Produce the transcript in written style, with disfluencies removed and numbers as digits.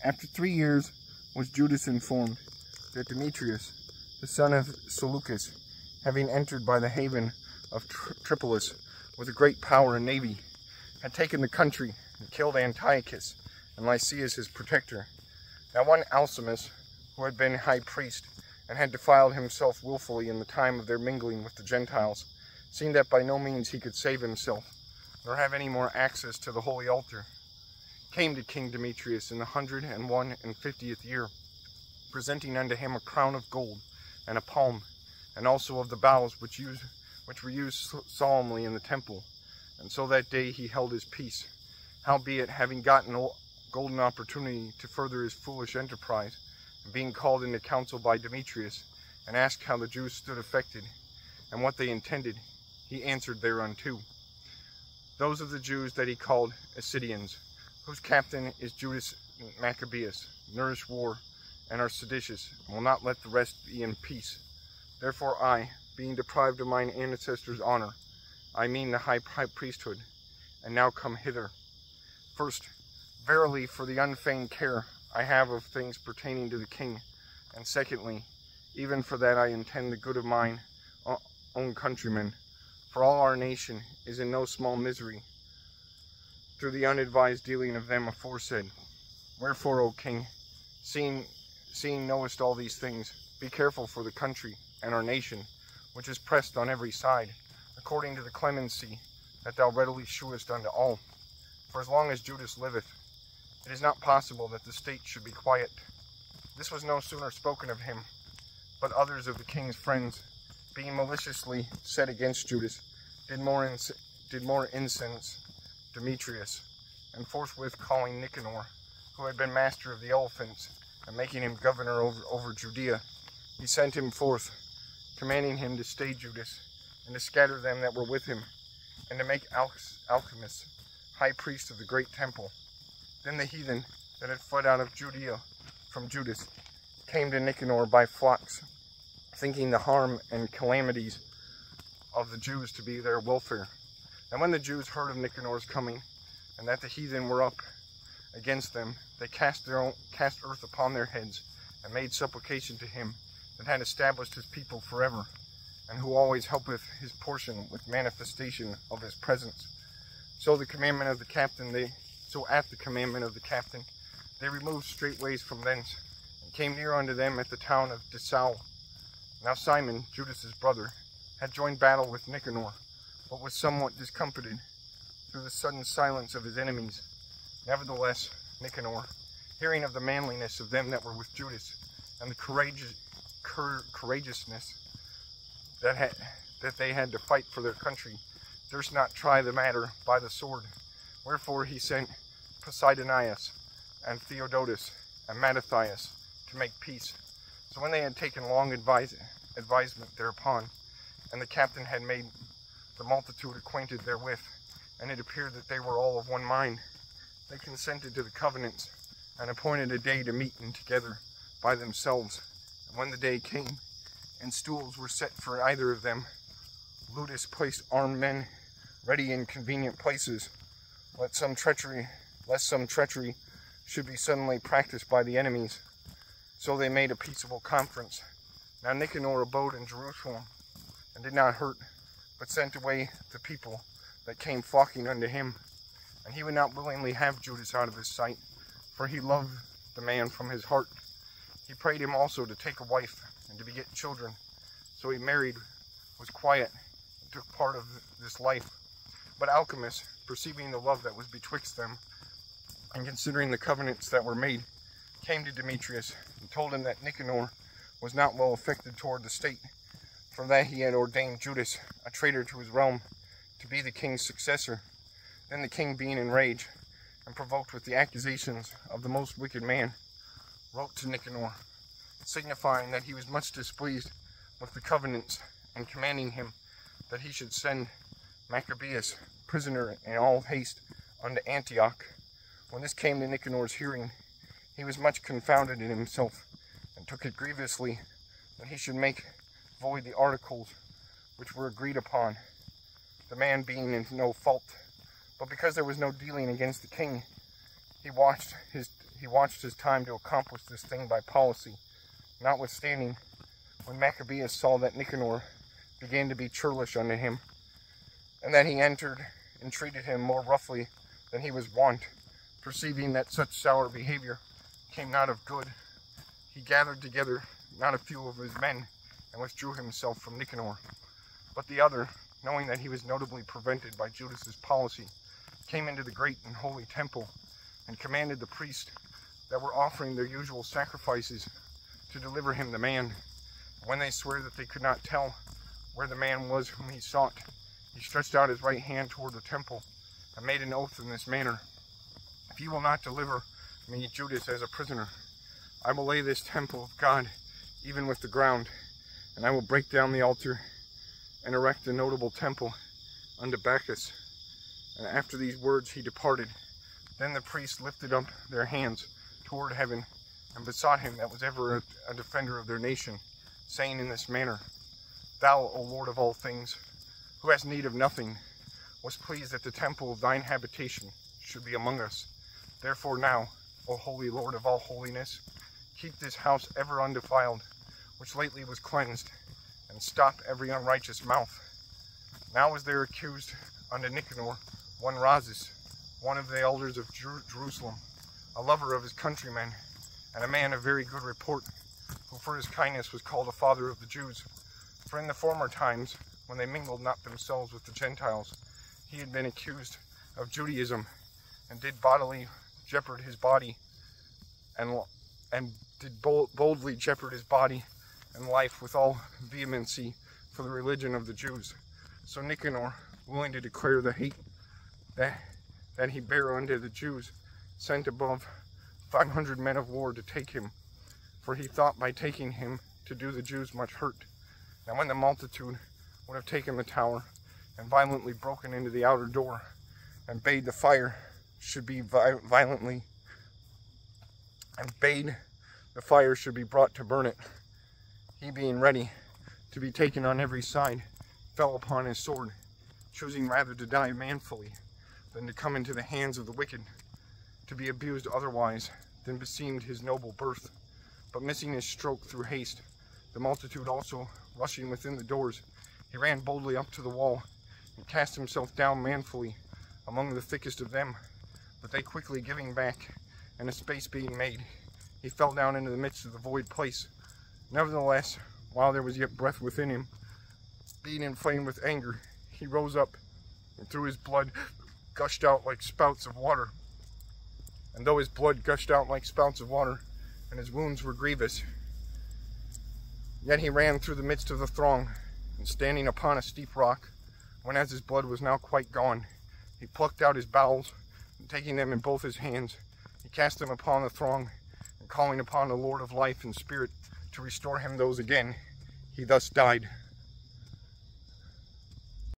After 3 years was Judas informed that Demetrius, the son of Seleucus, having entered by the haven of Tripolis with a great power and navy, had taken the country and killed Antiochus and Lysias his protector. Now one Alcimus, who had been high priest, and had defiled himself wilfully in the time of their mingling with the Gentiles, seeing that by no means he could save himself, nor have any more access to the holy altar, came to King Demetrius in the 151st year, presenting unto him a crown of gold and a palm, and also of the boughs which were used solemnly in the temple. And so that day he held his peace. Howbeit, having gotten a golden opportunity to further his foolish enterprise, and being called into council by Demetrius, and asked how the Jews stood affected, and what they intended, he answered thereunto. Those of the Jews that he called Asidians, whose captain is Judas Maccabees, nourish war, and are seditious, and will not let the rest be in peace. Therefore I, being deprived of mine ancestors' honor, I mean the high priesthood, and now come hither. First, verily for the unfeigned care I have of things pertaining to the king, and secondly, even for that I intend the good of mine own countrymen, for all our nation is in no small misery, through the unadvised dealing of them aforesaid. Wherefore, O king, seeing knowest all these things, be careful for the country and our nation, which is pressed on every side, according to the clemency that thou readily shewest unto all. For as long as Judas liveth, it is not possible that the state should be quiet. This was no sooner spoken of him, but others of the king's friends, being maliciously set against Judas, did more incense Demetrius, and forthwith calling Nicanor, who had been master of the elephants, and making him governor over Judea, he sent him forth, commanding him to stay Judas, and to scatter them that were with him, and to make Alcimus high priest of the great temple. Then the heathen that had fled out of Judea from Judas came to Nicanor by flocks, thinking the harm and calamities of the Jews to be their welfare. And when the Jews heard of Nicanor's coming, and that the heathen were up against them, they cast earth upon their heads, and made supplication to him that had established his people forever, and who always helpeth his portion with manifestation of his presence. So at the commandment of the captain, they removed straightways from thence, and came near unto them at the town of Dessau. Now Simon, Judas's brother, had joined battle with Nicanor, but was somewhat discomfited through the sudden silence of his enemies. Nevertheless, Nicanor, hearing of the manliness of them that were with Judas, and the courageousness that they had to fight for their country, durst not try the matter by the sword. Wherefore he sent Posidonius and Theodotus and Mattathias to make peace. So when they had taken long advisement thereupon, and the captain had made the multitude acquainted therewith, and it appeared that they were all of one mind, they consented to the covenants, and appointed a day to meet together by themselves. And when the day came, and stools were set for either of them, Ludus placed armed men ready in convenient places, lest some treachery should be suddenly practiced by the enemies. So they made a peaceable conference. Now Nicanor abode in Jerusalem, and did not hurt, but sent away the people that came flocking unto him. And he would not willingly have Judas out of his sight, for he loved the man from his heart. He prayed him also to take a wife, and to beget children. So he married, was quiet, and took part of this life. But Alcimus, perceiving the love that was betwixt them, and considering the covenants that were made, came to Demetrius, and told him that Nicanor was not well affected toward the state, for that he had ordained Judas, a traitor to his realm, to be the king's successor. Then the king, being enraged, and provoked with the accusations of the most wicked man, wrote to Nicanor, signifying that he was much displeased with the covenants, and commanding him that he should send Maccabees, prisoner in all haste, unto Antioch. When this came to Nicanor's hearing, he was much confounded in himself, and took it grievously that he should make void the articles which were agreed upon, the man being in no fault. But because there was no dealing against the king, he he watched his time to accomplish this thing by policy. Notwithstanding, when Maccabees saw that Nicanor began to be churlish unto him, and that he entered and treated him more roughly than he was wont, perceiving that such sour behavior came not of good, he gathered together not a few of his men, and withdrew himself from Nicanor. But the other, knowing that he was notably prevented by Judas's policy, came into the great and holy temple, and commanded the priests that were offering their usual sacrifices to deliver him the man. When they swore that they could not tell where the man was whom he sought, he stretched out his right hand toward the temple, and made an oath in this manner: If ye will not deliver me Judas as a prisoner, I will lay this temple of God even with the ground, and I will break down the altar and erect a notable temple unto Bacchus. And after these words he departed. Then the priests lifted up their hands toward heaven, and besought him that was ever a defender of their nation, saying in this manner: Thou, O Lord of all things, who hast need of nothing, wast pleased that the temple of thine habitation should be among us. Therefore now, O holy Lord of all holiness, keep this house ever undefiled, which lately was cleansed, and stop every unrighteous mouth. Now is there accused unto Nicanor one Razus, one of the elders of Jerusalem, a lover of his countrymen, and a man of very good report, who for his kindness was called a father of the Jews. For in the former times, when they mingled not themselves with the Gentiles, he had been accused of Judaism, and did bodily jeopard his body, and did boldly jeopard his body and life with all vehemency for the religion of the Jews. So Nicanor, willing to declare the hate that he bare unto the Jews, sent above 500 men of war to take him, for he thought by taking him to do the Jews much hurt. Now when the multitude would have taken the tower, and violently broken into the outer door, and bade the fire should be brought to burn it, he being ready to be taken on every side, fell upon his sword, choosing rather to die manfully than to come into the hands of the wicked, to be abused otherwise than beseemed his noble birth. But missing his stroke through haste, the multitude also rushing within the doors, he ran boldly up to the wall, and cast himself down manfully among the thickest of them. But they quickly giving back, and a space being made, he fell down into the midst of the void place. Nevertheless, while there was yet breath within him, being inflamed with anger, he rose up, and through his blood gushed out like spouts of water. And though his blood gushed out like spouts of water, and his wounds were grievous, yet he ran through the midst of the throng, and standing upon a steep rock, when as his blood was now quite gone, he plucked out his bowels, and taking them in both his hands, he cast them upon the throng, and calling upon the Lord of life and spirit to restore him those again, he thus died.